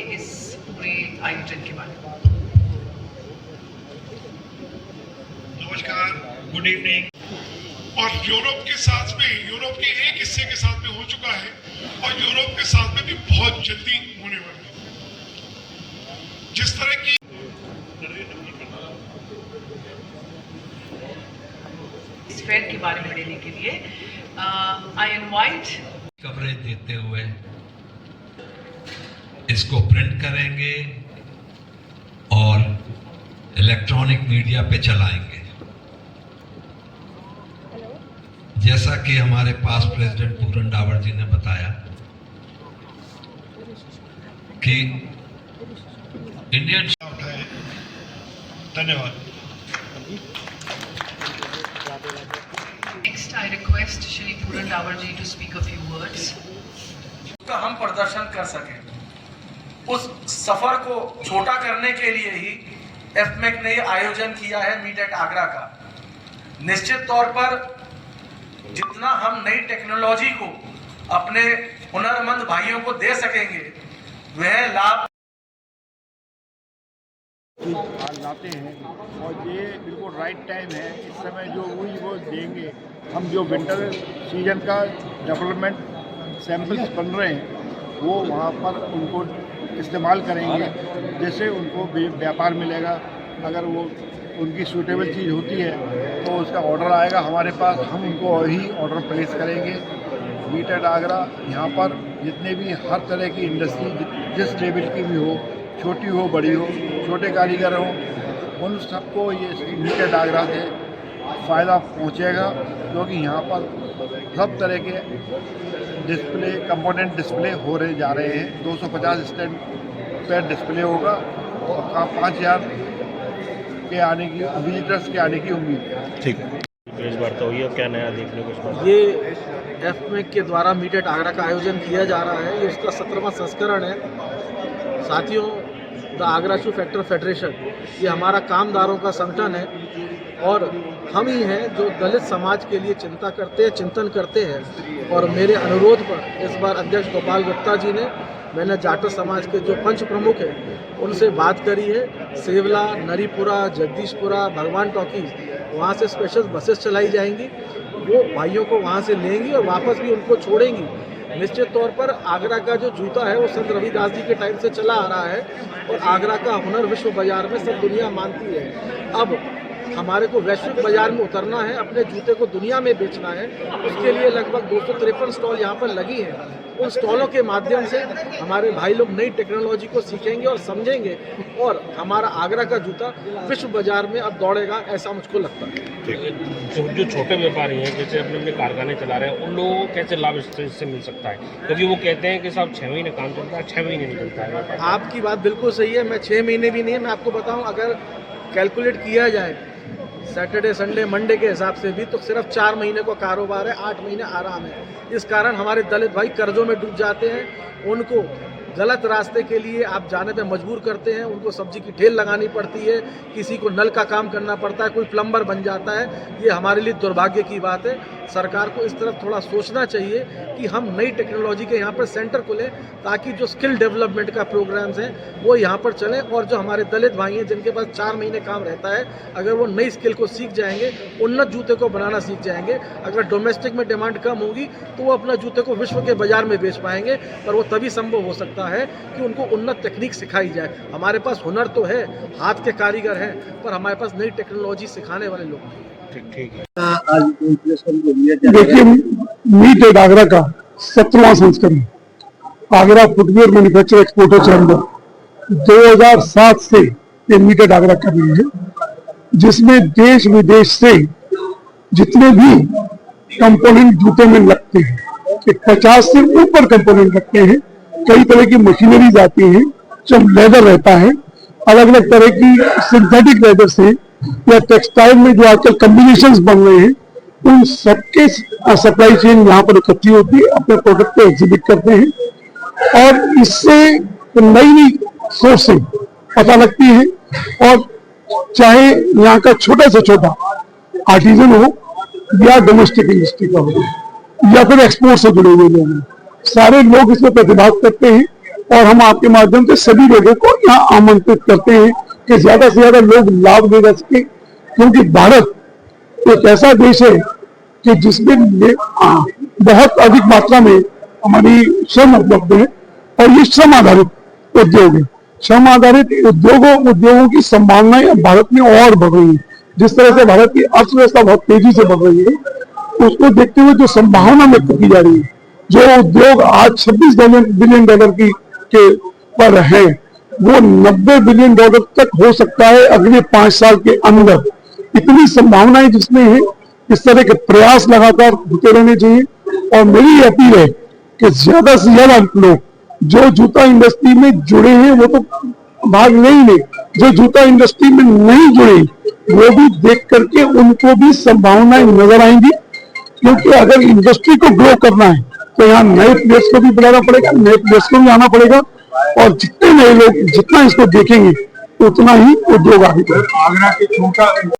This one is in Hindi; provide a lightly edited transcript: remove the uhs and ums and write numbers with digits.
इस पूरे आयोजन के बारे में। नमस्कार, गुड इवनिंग। और यूरोप के साथ में, यूरोप के एक हिस्से के साथ में हो चुका है और यूरोप के साथ में भी बहुत जल्दी होने वाला है। जिस तरह की इस फेयर के बारे में लेने के लिए आई इनवाइट कवरेज देते हुए इसको प्रिंट करेंगे और इलेक्ट्रॉनिक मीडिया पे चलाएंगे। जैसा कि हमारे पास प्रेसिडेंट पूरन डावर जी ने बताया कि इंडियन उठाए। धन्यवाद। Next I request Shri Puran Dawar ji to speak a few words. का हम प्रदर्शन कर सकें, उस सफर को छोटा करने के लिए ही एफमेक ने आयोजन किया है मीट एट आगरा का। निश्चित तौर पर जितना हम नई टेक्नोलॉजी को अपने हुनरमंद भाइयों को दे सकेंगे वह लाभ आज लाते हैं और ये बिल्कुल राइट टाइम है। इस समय जो हुई वो देंगे। हम जो विंटर सीजन का डेवलपमेंट सैंपल्स बन रहे हैं वो वहाँ पर उनको इस्तेमाल करेंगे, जैसे उनको व्यापार मिलेगा। अगर वो उनकी सूटेबल चीज़ होती है तो उसका ऑर्डर आएगा हमारे पास, हम उनको वही ऑर्डर प्लेस करेंगे। मीट एट आगरा यहाँ पर जितने भी हर तरह की इंडस्ट्री जिस लेवल की भी हो, छोटी हो बड़ी हो, छोटे कारीगर हो, उन सबको ये मीट एट आगरा से फ़ायदा पहुँचेगा, क्योंकि यहाँ पर सब तरह के डिस्प्ले कंपोनेंट डिस्प्ले हो रहे जा रहे हैं। 250 स्टैंड पर डिस्प्ले होगा और 5000 के आने की विजिटर्स के आने की उम्मीद है। ठीक है, इस बार तो ये क्या नया देखने को ये एफमेक के द्वारा मीट एट आगरा का आयोजन किया जा रहा है। ये उसका 17वां संस्करण है। साथियों, the Agra shoe factor federation ये हमारा कामदारों का संगठन है और हम ही हैं जो दलित समाज के लिए चिंता करते हैं, चिंतन करते हैं। और मेरे अनुरोध पर इस बार अध्यक्ष गोपाल गुप्ता जी ने, मैंने जाटव समाज के जो पंच प्रमुख हैं उनसे बात करी है। सेवला, नरीपुरा, जगदीशपुरा, भगवान टॉकीज वहाँ से स्पेशल बसेस चलाई जाएंगी। वो भाइयों को वहाँ से लेंगी और वापस भी उनको छोड़ेंगी। निश्चित तौर पर आगरा का जो जूता है वो संत रविदास जी के टाइम से चला आ रहा है और आगरा का हुनर विश्व बाजार में सब दुनिया मानती है। अब हमारे को वैश्विक बाजार में उतरना है, अपने जूते को दुनिया में बेचना है। उसके लिए लगभग 253 स्टॉल यहाँ पर लगी हैं। उन स्टॉलों के माध्यम से हमारे भाई लोग नई टेक्नोलॉजी को सीखेंगे और समझेंगे और हमारा आगरा का जूता विश्व बाजार में अब दौड़ेगा, ऐसा मुझको लगता है। जो छोटे व्यापारी हैं, जैसे अपने अपने कारखाने चला रहे हैं, उन लोगों को कैसे लाभ इससे मिल सकता है? क्योंकि वो कहते हैं कि साहब 6 महीने काम चलता है, 6 महीने नहीं चलता है। आपकी बात बिल्कुल सही है। मैं 6 महीने भी नहीं है, मैं आपको बताऊँ, अगर कैलकुलेट किया जाए सैटरडे संडे मंडे के हिसाब से भी तो सिर्फ 4 महीने का कारोबार है, 8 महीने आराम है। इस कारण हमारे दलित भाई कर्जों में डूब जाते हैं, उनको गलत रास्ते के लिए आप जाने पे मजबूर करते हैं। उनको सब्जी की ढेल लगानी पड़ती है, किसी को नल का काम करना पड़ता है, कोई प्लम्बर बन जाता है। ये हमारे लिए दुर्भाग्य की बात है। सरकार को इस तरफ थोड़ा सोचना चाहिए कि हम नई टेक्नोलॉजी के यहाँ पर सेंटर खोलें ताकि जो स्किल डेवलपमेंट का प्रोग्राम्स हैं वो यहाँ पर चलें और जो हमारे दलित भाई हैं जिनके पास 4 महीने काम रहता है, अगर वो नई स्किल को सीख जाएंगे, उन्नत जूते को बनाना सीख जाएंगे, अगर डोमेस्टिक में डिमांड कम होगी तो वो अपना जूते को विश्व के बाजार में बेच पाएंगे। पर वो तभी संभव हो सकता है कि उनको उन्नत टेक्निक सिखाई जाए। हमारे पास हुनर तो है, हाथ के कारीगर हैं, पर हमारे पास नई टेक्नोलॉजी सिखाने वाले लोग नहीं। ठीक है। देखिए, मीट एट आगरा का 17वां संस्करण Agra footwear manufacture exporter chamber 2007 से ये मीट एट आगरा कर रही है, जिसमें देश विदेश से जितने भी कंपोनेंट जूते में लगते हैं, 50 से ऊपर कंपोनेंट लगते हैं। कई तरह की मशीनरीज आती हैं, जब लेदर रहता है, अलग अलग तरह की सिंथेटिक लेदर से या टेक्सटाइल में जो आजकल कॉम्बिनेशंस बन रहे हैं, उन सबके सप्लाई चेन यहाँ पर इकट्ठी होती है, अपने प्रोडक्ट को एग्जिबिट करते हैं और इससे नई नई सोच से पता लगती है। और चाहे यहाँ का छोटा से छोटा आर्टिजन हो या डोमेस्टिक इंडस्ट्री का हो या फिर एक्सपोर्ट से जुड़े हुए लोग, सारे लोग इसमें प्रतिभाग करते हैं और हम आपके माध्यम से सभी लोगों को यहाँ आमंत्रित करते हैं कि ज्यादा से ज्यादा लोग लाभ ले सके, क्योंकि भारत एक ऐसा देश है कि जिसमें बहुत अधिक मात्रा में हमारी श्रम उपलब्ध है और ये श्रम आधारित उद्योग है। श्रम आधारित उद्योगों की संभावनाएं भारत में और बढ़ रही है। जिस तरह से भारत की अर्थव्यवस्था बहुत तेजी से बढ़ रही है, उसको देखते हुए जो संभावना व्यक्त की जा रही है, जो उद्योग आज 26 बिलियन डॉलर के पर है, वो 90 बिलियन डॉलर तक हो सकता है अगले 5 साल के अंदर। इतनी संभावनाएं जिसमें है, इस तरह के प्रयास लगातार होते रहने चाहिए। और मेरी अपील है कि ज्यादा से ज्यादा लोग जो जूता इंडस्ट्री में जुड़े हैं वो तो भाग ले ही ले, जो जूता इंडस्ट्री में नहीं जुड़े वो भी देख करके उनको भी संभावनाएं नजर आएंगी। क्योंकि अगर इंडस्ट्री को ग्रो करना है तो यहाँ नए प्लेयर्स को भी बुलाना पड़ेगा, नए प्लेयर्स को भी आना पड़ेगा, और जितने नए लोग जितना इसको देखेंगे उतना ही उद्योग आगे बढ़ेगा।